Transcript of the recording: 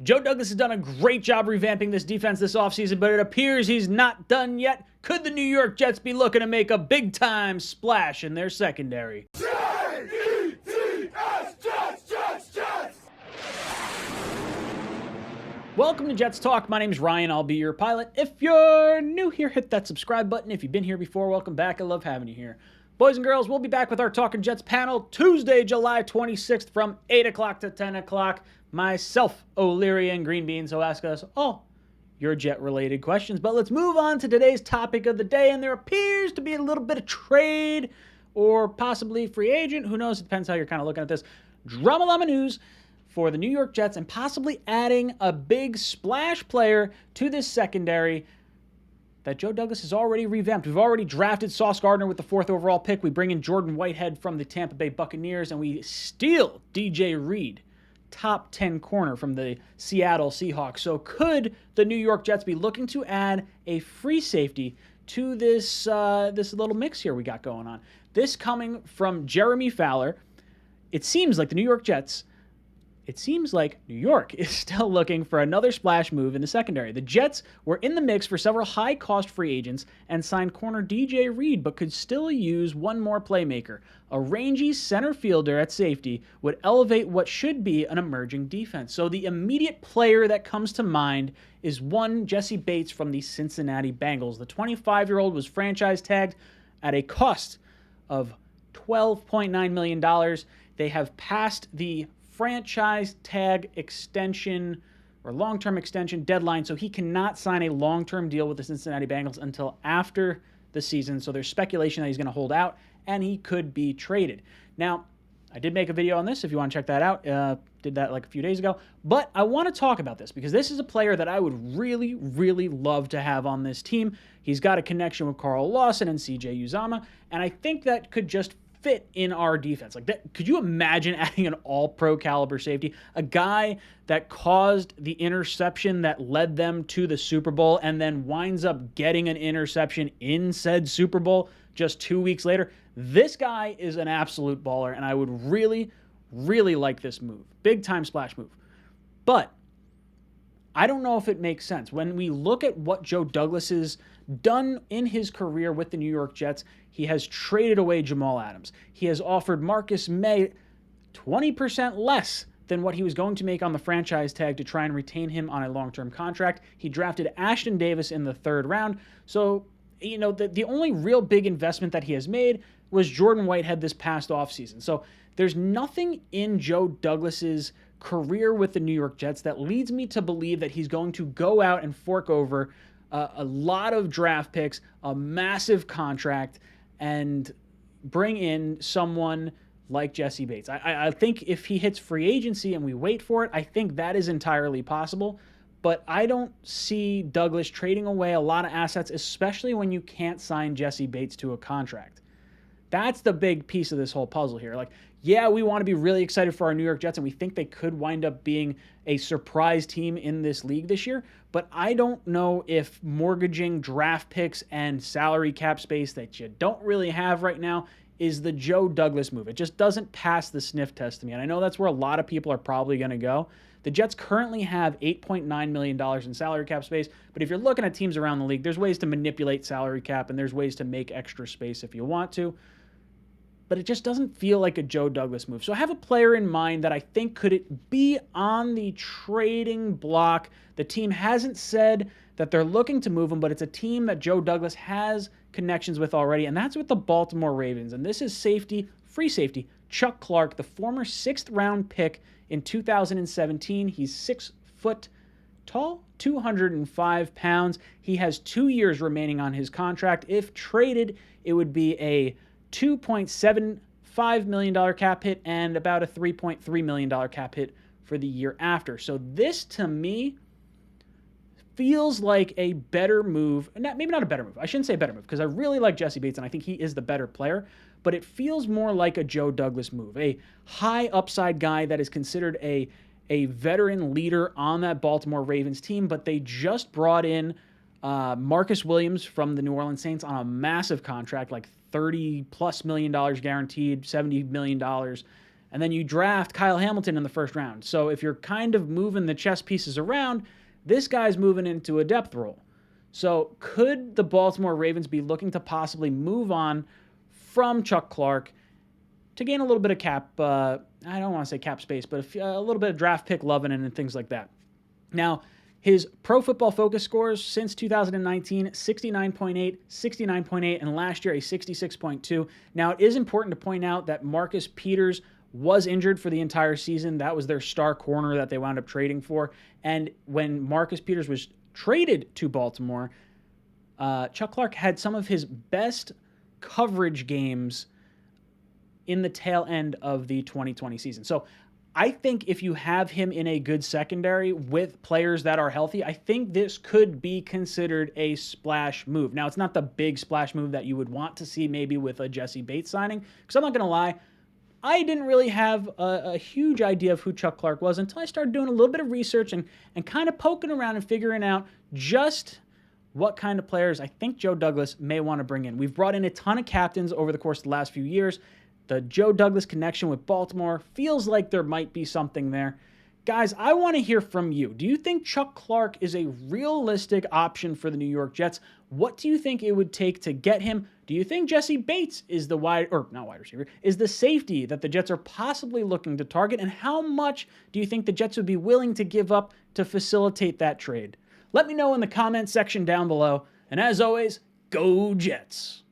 Joe Douglas has done a great job revamping this defense this offseason, but it appears he's not done yet. Could the New York Jets be looking to make a big-time splash in their secondary? Welcome to Jets Talk. My name's Ryan. I'll be your pilot. If you're new here, hit that subscribe button. If you've been here before, welcome back. I love having you here. Boys and girls, we'll be back with our Talking Jets panel Tuesday, July 26th from 8 o'clock to 10 o'clock. Myself, O'Leary, and Green Bean. So ask us all your Jet-related questions. But let's move on to today's topic of the day. And there appears to be a little bit of trade or possibly free agent. Who knows? It depends how you're kind of looking at this. Drama news for the New York Jets and possibly adding a big splash player to this secondary that Joe Douglas has already revamped. We've already drafted Sauce Gardner with the 4th overall pick. We bring in Jordan Whitehead from the Tampa Bay Buccaneers, and we steal DJ Reed, top 10 corner from the Seattle Seahawks. So could the New York Jets be looking to add a free safety to this little mix here we got going on? This coming from Jeremy Fowler. It seems like New York is still looking for another splash move in the secondary. The Jets were in the mix for several high-cost free agents and signed corner DJ Reed, but could still use one more playmaker. A rangy center fielder at safety would elevate what should be an emerging defense. So the immediate player that comes to mind is one Jesse Bates from the Cincinnati Bengals. The 25-year-old was franchise tagged at a cost of $12.9 million. They have passed the franchise tag extension or long-term extension deadline, so he cannot sign a long-term deal with the Cincinnati Bengals until after the season. So there's speculation that he's going to hold out and he could be traded. Now, I did make a video on this if you want to check that out. Did that like a few days ago. But I want to talk about this because this is a player that I would really, really love to have on this team. He's got a connection with Carl Lawson and CJ Uzomah, and I think that could just fit in our defense. Like that, could you imagine adding an all-pro caliber safety? A guy that caused the interception that led them to the Super Bowl and then winds up getting an interception in said Super Bowl just 2 weeks later. This guy is an absolute baller, and I would really, really like this move. Big-time splash move. But I don't know if it makes sense. When we look at what Joe Douglas has done in his career with the New York Jets, he has traded away Jamal Adams. He has offered Marcus May 20% less than what he was going to make on the franchise tag to try and retain him on a long-term contract. He drafted Ashton Davis in the 3rd round. So, you know, the only real big investment that he has made was Jordan Whitehead this past offseason. So there's nothing in Joe Douglas's career with the New York Jets that leads me to believe that he's going to go out and fork over a lot of draft picks, a massive contract, and bring in someone like Jesse Bates. I think if he hits free agency and we wait for it, I think that is entirely possible. But I don't see Douglas trading away a lot of assets, especially when you can't sign Jesse Bates to a contract. That's the big piece of this whole puzzle here. Like, yeah, we want to be really excited for our New York Jets, and we think they could wind up being a surprise team in this league this year. But I don't know if mortgaging draft picks and salary cap space that you don't really have right now is the Joe Douglas move. It just doesn't pass the sniff test to me. And I know that's where a lot of people are probably going to go. The Jets currently have $8.9 million in salary cap space, but if you're looking at teams around the league, there's ways to manipulate salary cap, and there's ways to make extra space if you want to. But it just doesn't feel like a Joe Douglas move. So I have a player in mind that I think could it be on the trading block. The team hasn't said that they're looking to move him, but it's a team that Joe Douglas has connections with already, and that's with the Baltimore Ravens. And this is free safety, Chuck Clark, the former 6th-round pick in 2017. He's 6 foot tall, 205 pounds. He has 2 years remaining on his contract. If traded, it would be a $2.75 million cap hit and about a $3.3 million cap hit for the year after. So this, to me, feels like a better move. Maybe not a better move. I shouldn't say better move because I really like Jesse Bates and I think he is the better player. But it feels more like a Joe Douglas move, a high upside guy that is considered a veteran leader on that Baltimore Ravens team, but they just brought in Marcus Williams from the New Orleans Saints on a massive contract, like $30+ million guaranteed, $70 million and then you draft Kyle Hamilton in the first round. So if you're kind of moving the chess pieces around, this guy's moving into a depth role. So could the Baltimore Ravens be looking to possibly move on from Chuck Clark to gain a little bit of cap, I don't want to say cap space, but a little bit of draft pick loving and things like that. Now, his Pro Football Focus scores since 2019, 69.8, 69.8, and last year a 66.2. Now, it is important to point out that Marcus Peters was injured for the entire season. That was their star corner that they wound up trading for. And when Marcus Peters was traded to Baltimore, Chuck Clark had some of his best coverage games in the tail end of the 2020 season. So I think if you have him in a good secondary with players that are healthy, I think this could be considered a splash move. Now, it's not the big splash move that you would want to see maybe with a Jesse Bates signing, because I'm not going to lie, I didn't really have a huge idea of who Chuck Clark was until I started doing a little bit of research and kind of poking around and figuring out just what kind of players I think Joe Douglas may want to bring in. We've brought in a ton of captains over the course of the last few years. The Joe Douglas connection with Baltimore feels like there might be something there. Guys, I want to hear from you. Do you think Chuck Clark is a realistic option for the New York Jets? What do you think it would take to get him? Do you think Jesse Bates is is the safety that the Jets are possibly looking to target? And how much do you think the Jets would be willing to give up to facilitate that trade? Let me know in the comment section down below. And as always, go Jets!